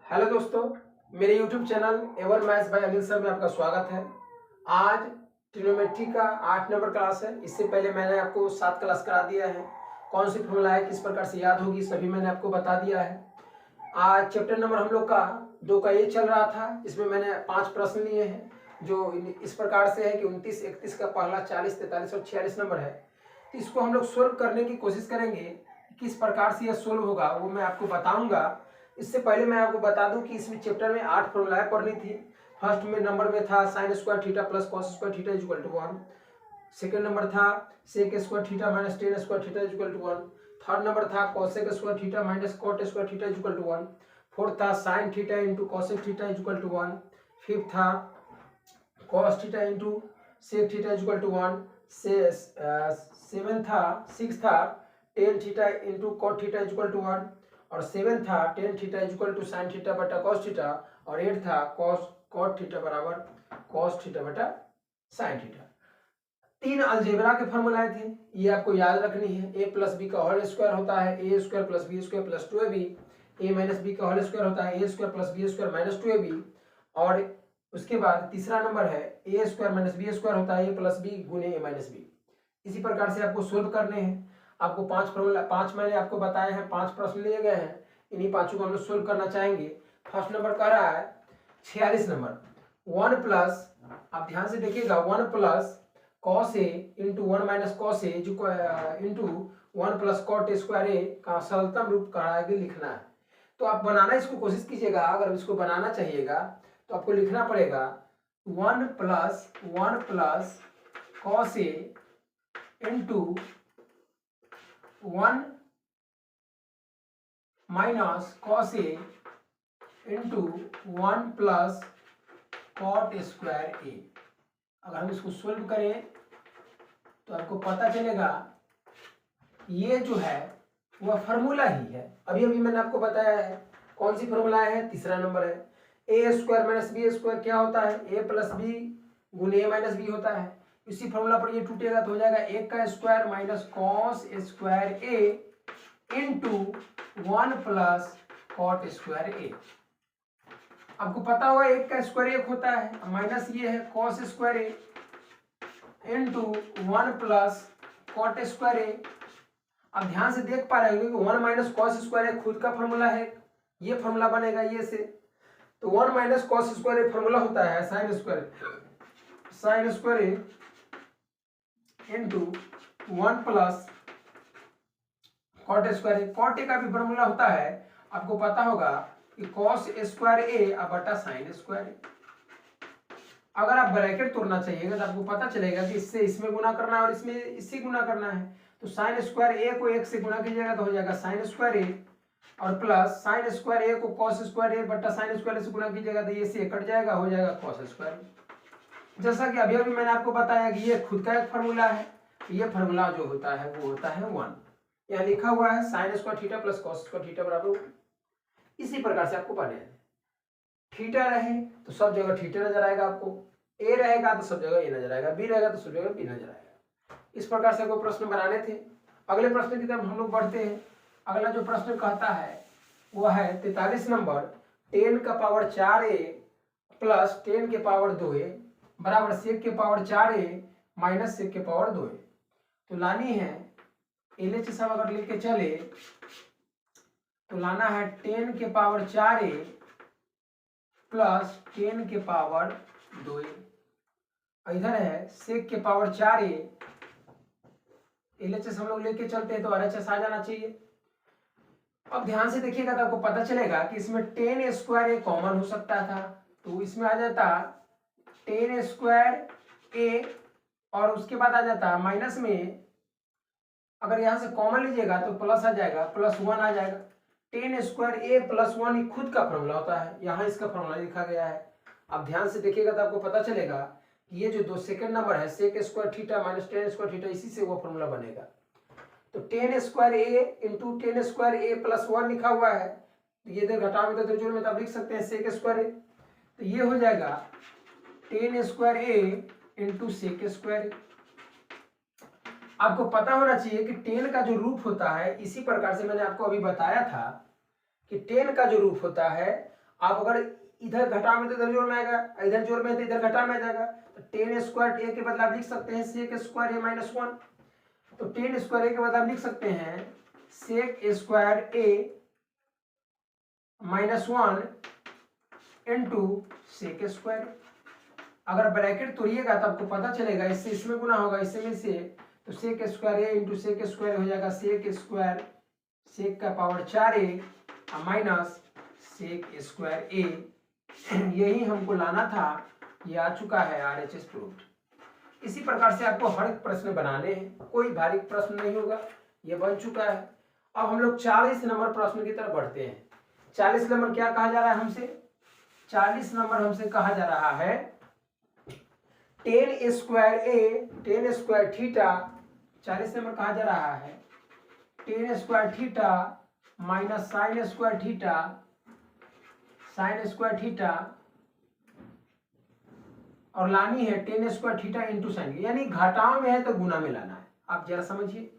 Hello दोस्तों, मेरे YouTube channel ever maths by Anil sir में आपका स्वागत है। आज ट्रिग्नोमेट्री का 8 नंबर क्लास है। इससे पहले मैंने आपको 7 क्लास करा दिया है। कौन सी फॉर्मूला है, किस प्रकार से याद होगी, सभी मैंने आपको बता दिया है। आज चैप्टर नंबर हम लोग का 2 का ये चल रहा था। इसमें मैंने 5 प्रश्न लिए हैं जो इस प्रकार से है कि 29, 31 का पहला, 40, 43 और 46 नंबर है। तो इसको हम लोग सोल्व करने की कोशिश करेंगे। किस प्रकार से यह सोल्व होगा वो मैं आपको बताऊंगा। इससे पहले मैं आपको बता दूं कि इसमें चैप्टर में 8 फॉर्मूलाएं पढ़नी थी। फर्स्ट में नंबर में था sine square theta plus cos square theta equal to 1। Second number था sec square theta minus tan square theta equal to 1। Third number था cosec square theta minus cot square theta equal to 1। Fourth था sine theta into cosec theta equal to 1। Fifth था cos theta into sec theta equal to 1। Six था tan theta into cot theta equal to 1। और 7 था tan theta equal to sine theta बटा cos theta. और 8 था cot theta बराबर cos theta बटा sine theta. 3 algebra के फॉर्मूलाए थे, ये आपको याद रखनी है। ए प्लस बी का होल स्क्वायर होता है a square plus b square plus 2ab। A minus b का होल स्क्वायर होता है a square plus b square minus 2ab। और उसके बाद तीसरा नंबर है a square minus B square होता है ए प्लस बी गुने ए माइनस बी। इसी प्रकार से आपको सोल्व करने हैं। आपको 5 फॉर्मूला 5 मैंने आपको बताए हैं, 5 प्रश्न लिए गए हैं। इन्हीं पांचों को हम लोग सोल्व करना चाहेंगे। फर्स्ट नंबर कह रहा है 46 नंबर 1 प्लस, आप ध्यान से देखिएगा, 1 plus cos A into 1 minus cos A into 1 plus cot square ए का सरलतम रूप का आगे लिखना है। तो आप बनाना इसको कोशिश कीजिएगा। अगर इसको बनाना चाहिएगा तो आपको लिखना पड़ेगा 1 plus cos A into 1 minus cos A into 1 plus cot square ए। अगर हम इसको सोल्व करें तो आपको पता चलेगा ये जो है वह फॉर्मूला ही है। अभी अभी मैंने आपको बताया है। कौन सी फॉर्मूला है? तीसरा नंबर है। A square minus B square क्या होता है? ए प्लस बी गुने ए माइनस बी होता है। इसी फॉर्मूला पर ये टूटेगा तो हो जाएगा एक का स्क्वायर माइनस कॉस स्क्वायर ए इंटू 1 प्लस कॉट स्क्वायर ए। आपको पता होगा एक का स्क्वायर 1 होता है, माइनस ये है कॉस स्क्वायर ए इंटू 1 प्लस कॉट स्क्वायर ए। अब ध्यान से देख पा रहे हो कि 1 माइनस कॉस स्क्वायर ए खुद का फॉर्मूला है, ये फॉर्मूला बनेगा ये से। तो 1 minus cos square A formula होता है sine square A into 1 plus cot square A. Cot A का भी फॉर्मूला होता है, आपको पता होगा कि कॉस स्क्वायर ए बटा साइन स्क्वायर ए। अगर आप ब्रैकेट तोड़ना चाहिएगा तो आपको पता चलेगा कि इससे इसमें गुना करना है और इसमें इससे गुना करना है। तो साइन स्क्वायर ए को 1 से गुना कीजिएगा तो हो जाएगा साइन स्क्वायर ए, और प्लस साइन स्क्वायर ए को कॉस स्क्वायर ए बटा साइन स्क्वायर से गुना कीजिएगा तो ये से कट जाएगा, हो जाएगा कॉस स्क्वायर। जैसा कि अभी अभी मैंने आपको बताया कि ये खुद का एक फॉर्मूला है। ये फॉर्मूला जो होता है वो होता है 1। यहाँ लिखा हुआ है sine square theta plus cos square theta बराबर 1। इसी प्रकार से आपको पढ़ना है। थीटा रहे तो सब जगह थीटा नजर आएगा, आपको ए रहेगा तो सब जगह ए नजर आएगा, बी रहेगा तो सब जगह बी नजर आएगा। इस प्रकार से आपको प्रश्न बनाने थे। अगले प्रश्न की तरफ हम लोग बढ़ते हैं। अगला जो प्रश्न कहता है वह है 43 नंबर 10 का पावर 4a प्लस 10 के पावर 2a बराबर सेक के पावर 4a माइनस सेक के पावर 2a। तो लानी है LHS अगर लेके चले तो लाना है 10 के पावर 4a प्लस 10 के पावर 2a। इधर है सेक के पावर 4a। LHS हम लोग लेके चलते हैं तो RHS आ जाना चाहिए। अब ध्यान से देखिएगा तो आपको पता चलेगा कि इसमें 10 स्क्वायर ए कॉमन हो सकता था, तो इसमें आ जाता 10 स्क्वायर ए और उसके बाद आ जाता माइनस में, अगर यहां से कॉमन लीजिएगा तो प्लस आ जाएगा, प्लस 1 आ जाएगा। 10 स्क्वायर ए प्लस 1 खुद का फॉर्मूला होता है, यहाँ इसका फॉर्मूला लिखा गया है। अब ध्यान से देखिएगा तो आपको पता चलेगा कि ये जो सेकंड नंबर है sec square theta minus 10 square theta, इसी से वो फॉर्मूला बनेगा। तो 10 square A into 10 square A plus 1 लिखा हुआ है, तो ये इधर घटाओगे तो जोड़ में तब लिख सकते हैं सेक स्क्वायर ए। तो ये हो जाएगा 10 स्क्वायर ए इंटू सेक स्क्वायर ए। आपको पता होना चाहिए कि 10 का जो रूप होता है, इसी प्रकार से मैंने आपको अभी बताया था कि 10 का जो रूप होता है आप अगर इधर घटा में तो इधर जोड़ में आएगा, इधर जोड़ में तो इधर घटा में आ जाएगा। तो टेन स्क्वायर ए के बदले आप लिख सकते हैं सेक स्क्वायर ए माइनस 1। तो टेन स्क्वायर ए के बदले आप लिख सकते हैं सेक स्क्वायर ए माइनस 1 इंटू सेक स्क्वायर। अगर ब्रैकेट तोड़िएगा तो आपको पता चलेगा, इससे इसमें गुना होगा, इससे में से, तो सेक स्क्वायर ए इंटू सेक स्क्वायर हो जाएगा सेक स्क्वायर सेक का power 4a minus sec square a. यही हमको लाना था, ये आ चुका है RHS प्रूफ। इसी प्रकार से आपको हर एक प्रश्न बनाने हैं, कोई भारी प्रश्न नहीं होगा, ये बन चुका है। अब हम लोग 40 नंबर प्रश्न की तरफ बढ़ते हैं। 40 नंबर क्या कहा जा रहा है हमसे? 40 नंबर हमसे कहा जा रहा है टेन स्क्वायर ए टेन स्क्वायर थीटा। 40 नंबर कहा जा रहा है tan square theta minus sign square theta, sign square theta, और लानी है tan square theta into sign, यानी घटाओ में है तो गुना में लाना है। आप जरा समझिए,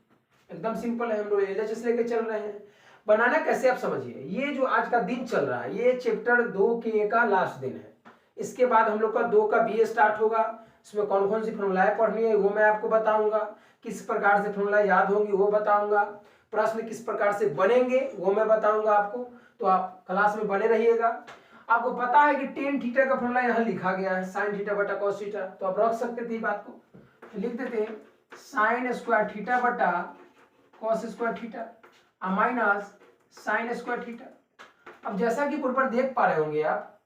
एकदम सिंपल है, हम लोग LHS लेके चल रहे हैं। बनाना कैसे आप समझिए। ये जो आज का दिन चल रहा है, ये चैप्टर 2 का लास्ट दिन है। इसके बाद हम लोग का 2 का BA स्टार्ट होगा। इसमें कौन कौन सी फॉर्मूलाएं पढ़नी है वो मैं आपको बताऊंगा, किस प्रकार से फॉर्मूला याद होंगी वो बताऊंगा, प्रश्न किस प्रकार से बनेंगे वो मैं बताऊंगा आपको। तो आप क्लास में बने रहिएगा। आपको पता है कि टेन थीटा का फॉर्मूला यहाँ लिखा गया है साइन थीटा बटा कॉस थीटा, तो आप रख सकते थे बात को, तो लिख देते हैं साइन स्क्वायर थीटा बटा cos square theta minus sign square theta. अब जैसा कि ऊपर देख पा रहे होंगे आप,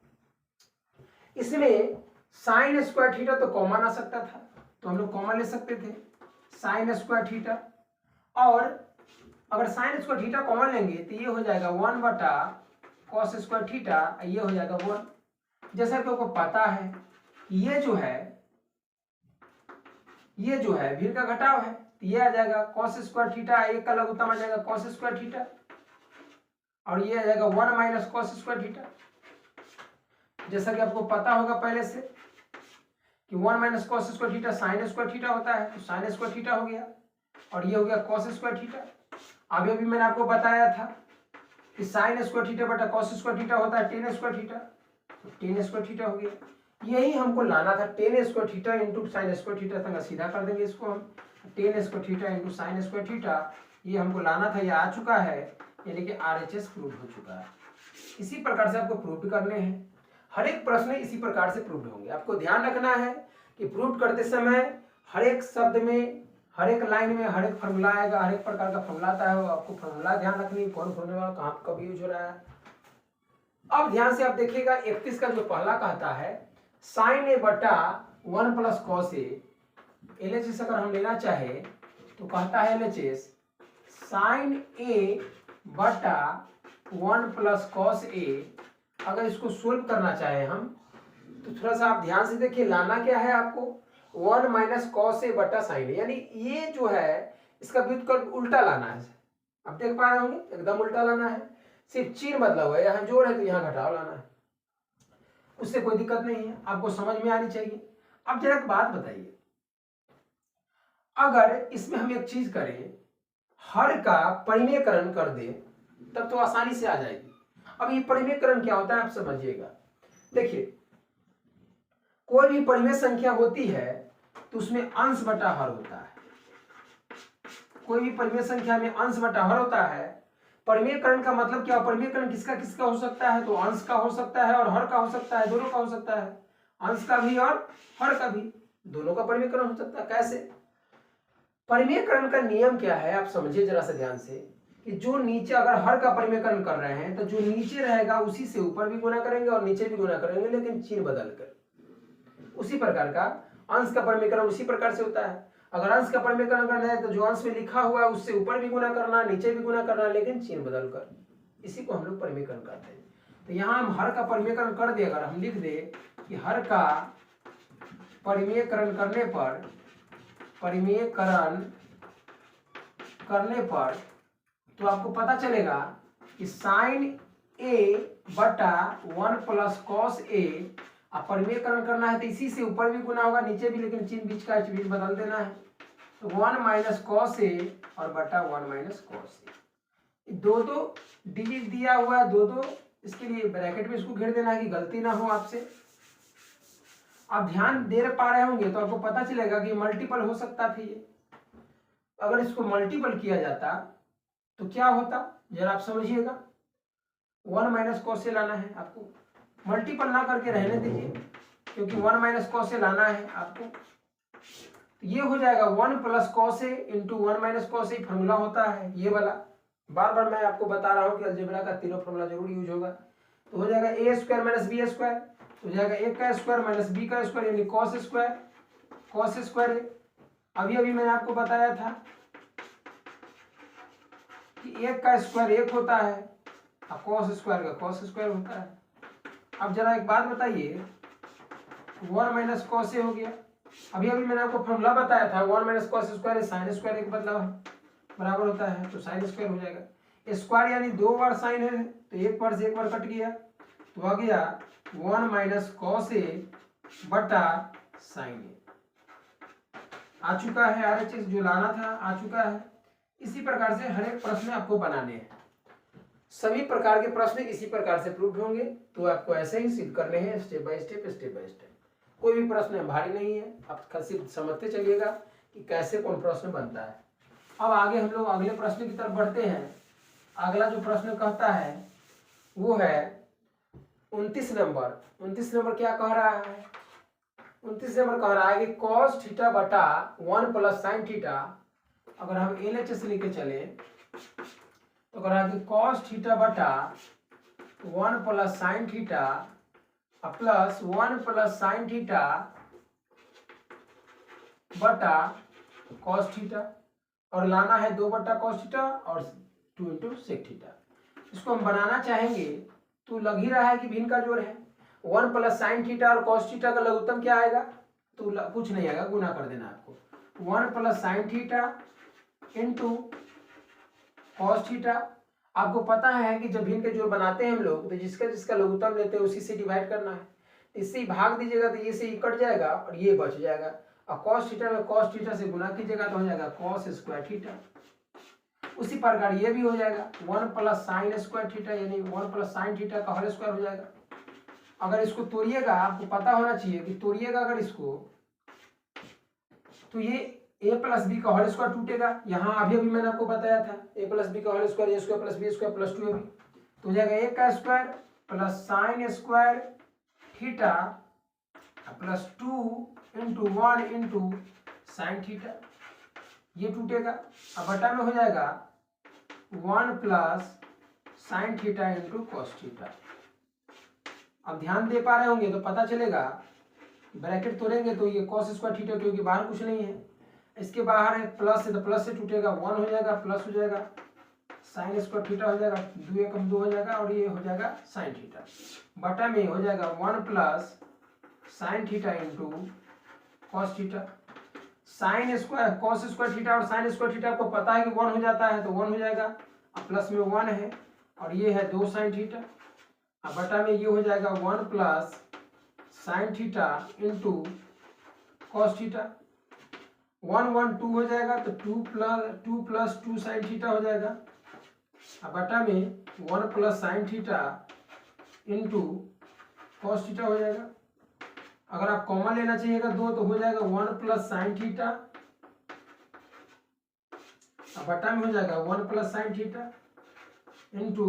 इसमें साइन स्क्वायर थीटा तो कॉमन आ सकता था, तो हम लोग कॉमन ले सकते थे साइन स्क्वायर थीटा, और अगर साइन स्क्वायर थीटा कॉमन लेंगे तो ये हो जाएगा 1 बटा कॉस स्क्वायर थीटा, ये हो जाएगा 1। जैसा कि आपको पता है ये जो है भीड़ का घटाव है, तो ये आ जाएगा कॉस स्क्वायर थीटा, एक का लघुत्तम आ जाएगा कॉस स्क्वायर थीटा, और ये आ जाएगा 1 माइनस कॉस स्क्वायर थीटा। जैसा कि आपको पता होगा पहले से कि 1 minus cos square theta sine square theta होता है, तो साइन स्क्वायर थीटा हो गया, और ये हो गया कॉस स्क्वायर थीटा। अभी मैंने आपको बताया था कि साइन स्क्वायर थीटा बटा कॉस स्क्वायर थीटा होता है टेन स्क्वायर थीटा, तो टेन स्क्वायर थीटा हो गया। यही हमको लाना था, tan square theta into sine square theta, तंगा सीधा कर देंगे इसको हम, tan square theta into sine square theta, ये हमको लाना था, ये आ चुका है, यानी कि RHS प्रूफ हो चुका है। इसी प्रकार से आपको प्रूफ करने हैं, हर एक प्रश्न इसी प्रकार से प्रूफ होंगे। आपको ध्यान रखना है कि प्रूफ करते समय हर एक शब्द में, हर एक लाइन में हर एक फॉर्मूला आएगा, हर एक प्रकार का फॉर्मूला आता है, वो आपको फॉर्मूला ध्यान रखनी, कौन फॉर्मूला कहाँ कब यूज हो रहा है। अब ध्यान से आप देखिएगा 31 का जो पहला कहता है साइन ए बटा 1 प्लस कॉस ए। LHS अगर हम लेना चाहे तो कहता है LHS साइन ए बटा 1 प्लस कॉस ए। अगर इसको सोल्व करना चाहे हम तो थोड़ा सा आप ध्यान से देखिए, लाना क्या है आपको 1 माइनस कॉस ए बटा साइन ए, यानी ये जो है इसका व्युत्क्रम उल्टा लाना है। आप देख पा रहे होंगे एकदम उल्टा लाना है, सिर्फ चिन्ह बदला हुआ है, यहाँ जोड़ है तो यहाँ घटाव लाना है, उससे कोई दिक्कत नहीं है, आपको समझ में आनी चाहिए। अब जरा एक बात बताइए, अगर इसमें हम एक चीज करें, हर का परिमेयकरण कर दे तब तो आसानी से आ जाएगी। अब ये परिमेयकरण क्या होता है आप समझिएगा। देखिए कोई भी परिमेय संख्या होती है तो उसमें अंश बटा हर होता है, कोई भी परिमेय संख्या में अंश बटा हर होता है। परिमेयकरण का मतलब क्या? परिमेयकरण किसका किसका हो सकता है? तो अंश का हो सकता है और हर का हो सकता है, दोनों का हो सकता है, अंश का भी और हर का भी, दोनों का परिमेयकरण हो सकता है। कैसे? परिमेयकरण का नियम क्या है आप समझिए जरा से ध्यान से, कि जो नीचे अगर हर का परिमेयकरण कर रहे हैं तो जो नीचे रहेगा उसी से ऊपर भी गुना करेंगे और नीचे भी गुना करेंगे, लेकिन चिन्ह बदलकर। उसी प्रकार का अंश का परिमेयकरण उसी प्रकार से होता है। अगर अंश का परिमेयकरण करना है तो जो अंश में लिखा हुआ है उससे ऊपर भी गुना करना, नीचे भी गुना करना, लेकिन चिन्ह बदलकर, इसी को हम लोग परिमेयकरण करते हैं। तो यहाँ हम हर का परिमेयकरण कर दे, अगर हम लिख दे कि हर का परिमेयकरण करने पर तो आपको पता चलेगा कि साइन ए बटा 1 प्लस कॉस ए, अब परिमेयकरण करना है तो इसी से ऊपर भी गुना होगा नीचे भी, लेकिन चिन्ह बीच का बीच बदल देना है। तो 1 माइनस कॉस ए और बटा 1 माइनस कॉस ए, दो डिजिट दिया हुआ है, दो इसके लिए ब्रैकेट में इसको घेर देना है कि गलती ना हो आपसे। आप ध्यान दे पा रहे होंगे तो आपको पता चलेगा कि मल्टीपल हो सकता था ये। अगर इसको मल्टीपल किया जाता तो क्या होता, जरा आप समझिएगा। 1 माइनस कॉस से लाना है आपको, मल्टीपल ना करके रहने दीजिए, क्योंकि 1 माइनस कॉस से लाना है आपको। तो ये हो जाएगा 1 plus cos A into 1 minus cos A, formula होता है ये वाला। बार बार मैं आपको बता रहा हूँ कि अलजेब्रा का तीनों फॉर्मूला जरूर यूज होगा। तो हो जाएगा ए स्क्वायर माइनस बी स्क्वायर, हो जाएगा ए का स्क्वायर माइनस बी का स्क्वायर यानी कॉस स्क्वायर ए। अभी अभी मैंने आपको बताया था कि एक का स्क्वायर एक होता है और कॉस स्क्वायर का कॉस स्क्वायर होता है। अब जरा एक बात बताइए, 1 माइनस कॉस ए हो गया। अभी अभी मैंने आपको फॉर्मूला बताया था 1 minus cos square sine square एक बदलाव बराबर होता है, तो साइन स्क्वायर हो जाएगा। स्क्वायर यानी 2 बार साइन है तो एक बार से एक बार कट गया, तो आ गया 1 माइनस कॉस ए बटा साइन ए। आ चुका है RHS, जो लाना था आ चुका है। इसी प्रकार से हर एक प्रश्न आपको बनाने हैं, सभी प्रकार के प्रश्न इसी प्रकार से प्रूफ होंगे। तो आपको ऐसे ही सिद्ध करने हैं स्टेप बाय स्टेप। कोई भी प्रश्न भारी नहीं है, आप सिर्फ समझते चलिएगा कि कैसे कौन प्रश्न बनता है। अब आगे हम लोग अगले प्रश्न की तरफ बढ़ते हैं। अगला जो प्रश्न कहता है वो है 29 नंबर। 29 नंबर क्या कह रहा है? 29 नंबर कह रहा है कि cos थीटा बटा 1 प्लस साइन थीटा। अगर हम LHS लेके चले तो कह रहा है कि cos थीटा बटा 1 plus sine theta plus 1 plus sine theta बटा कॉस थीटा, और लाना है 2 बटा कॉस थीटा और 2 इंटू सेक थीटा। इसको हम बनाना चाहेंगे तो लग ही रहा है कि भिन्न का जोड़ है। 1 प्लस साइन थीटा और कॉस थीटा का लघुत्तम क्या आएगा? तो कुछ नहीं आएगा, गुना कर देना आपको। 1 plus sine theta into cos theta. आपको पता है कि जब भिन्न के जोड़ बनाते हैं हम लोग तो जिसका जिसका लघुत्तम लेते हैं उसी से डिवाइड करना है। इससे ही भाग दीजिएगा तो ये से ही कट जाएगा और ये बच जाएगा, और कॉस थीटा में कॉस थीटा से गुना कीजिएगा तो हो जाएगा कॉस स्क्वायर थीटा। उसी प्रकार ये भी हो जाएगा 1 प्लस साइन स्क्वायर थीटा यानी 1 प्लस साइन थीटा का होल स्क्वायर हो जाएगा। अगर इसको तोड़िएगा, आपको पता होना चाहिए कि तोड़िएगा अगर इसको तो ये a प्लस बी का होल स्क्वायर टूटेगा। यहाँ अभी अभी मैंने आपको बताया था a प्लस बी का whole square a square plus b square plus 2ab, तो हो जाएगा a का square plus sine square theta plus 2 into 1 into sine theta, ये टूटेगा। अब बटा में हो जाएगा 1 plus sine theta into cos theta. अब ध्यान दे पा रहे होंगे तो पता चलेगा, ब्रैकेट तोड़ेंगे तो ये कॉस स्क्वायर थीटा, क्योंकि बाहर कुछ नहीं है, इसके बाहर है प्लस है तो प्लस से टूटेगा 1 हो जाएगा प्लस हो जाएगा साइन स्क्वायर थीटा हो जाएगा 2 एकम 2 हो जाएगा और ये हो जाएगा साइन थीटा। बटा में हो जाएगा 1 plus sine theta into cos theta. Sine square cos square theta और साइन स्क्वायर थीटा आपको पता है कि 1 हो जाता है तो 1 हो जाएगा, अब प्लस में 1 है और ये है 2 साइन थीटा। अब बटा में ये हो जाएगा 1 plus sine theta into cos theta. 1 1 2 हो जाएगा तो 2 प्लस 2 साइन थीटा हो जाएगा। अब बटा में 1 plus sine theta into cos theta हो जाएगा। अगर आप कॉमन लेना चाहिएगा 2 तो हो जाएगा 1 प्लस साइन थीटा, अब बटा में हो जाएगा 1 plus sine theta into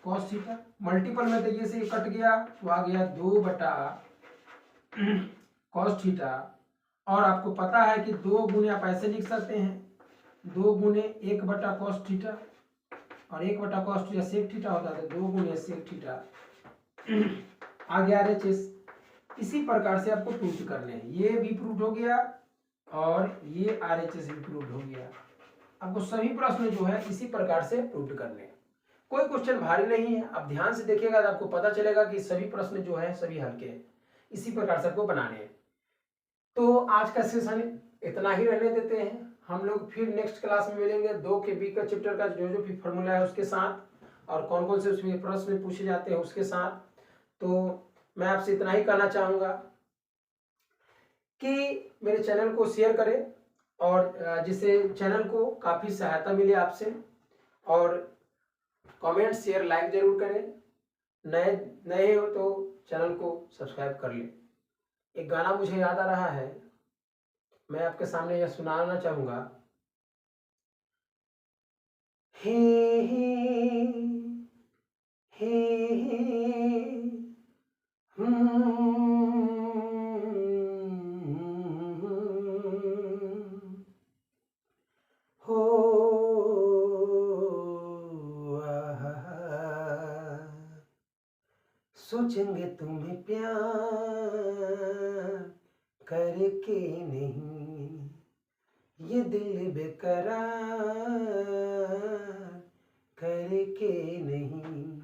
cos theta. Multiple में तो ये से कट गया तो आ गया 2 बटा कॉस थीटा, और आपको पता है कि 2 गुने आप ऐसे लिख सकते हैं 2 गुने 1 बटा कॉस थीटा, और 1 बटा कॉस थीटा सेक थीटा होता है तो 2 गुने सेक थीटा आ गया RHS। इसी प्रकार से आपको प्रूव करने हैं, ये भी प्रूव हो गया और ये RHS भी प्रूव हो गया। आपको सभी प्रश्न जो है इसी प्रकार से प्रूव करने हैं, कोई क्वेश्चन भारी नहीं है। आप ध्यान से देखिएगा तो आपको पता चलेगा कि सभी प्रश्न जो है सभी हल्के हैं, इसी प्रकार से आपको बनाने हैं। तो आज का सेशन इतना ही रहने देते हैं, हम लोग फिर नेक्स्ट क्लास में मिलेंगे 2 के बी का चैप्टर का जो जो भी फॉर्मूला है उसके साथ और कौन कौन से उसमें प्रश्न पूछे जाते हैं उसके साथ। तो मैं आपसे इतना ही कहना चाहूँगा कि मेरे चैनल को शेयर करें और जिससे चैनल को काफ़ी सहायता मिले आपसे, और कमेंट शेयर लाइक जरूर करें, नए नए हो तो चैनल को सब्सक्राइब कर लें। एक गाना मुझे याद आ रहा है, मैं आपके सामने यह सुनाना चाहूँगा। हे हे हो आहा, सोचेंगे तुम्हें प्यार करके नहीं, ये दिल बेकरार करके नहीं,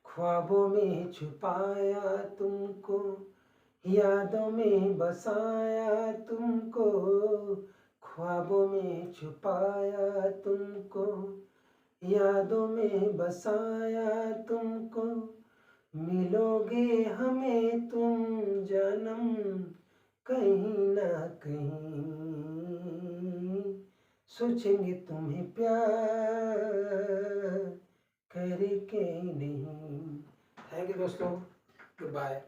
ख्वाबों में छुपाया तुमको, यादों में बसाया तुमको, ख्वाबों में छुपाया तुमको, यादों में बसाया तुमको, मिलोगे हमें तुम जन्म कहीं ना कहीं, सोचेंगे तुम्हें प्यार करके नहीं। थैंक यू दोस्तों, गुड बाय।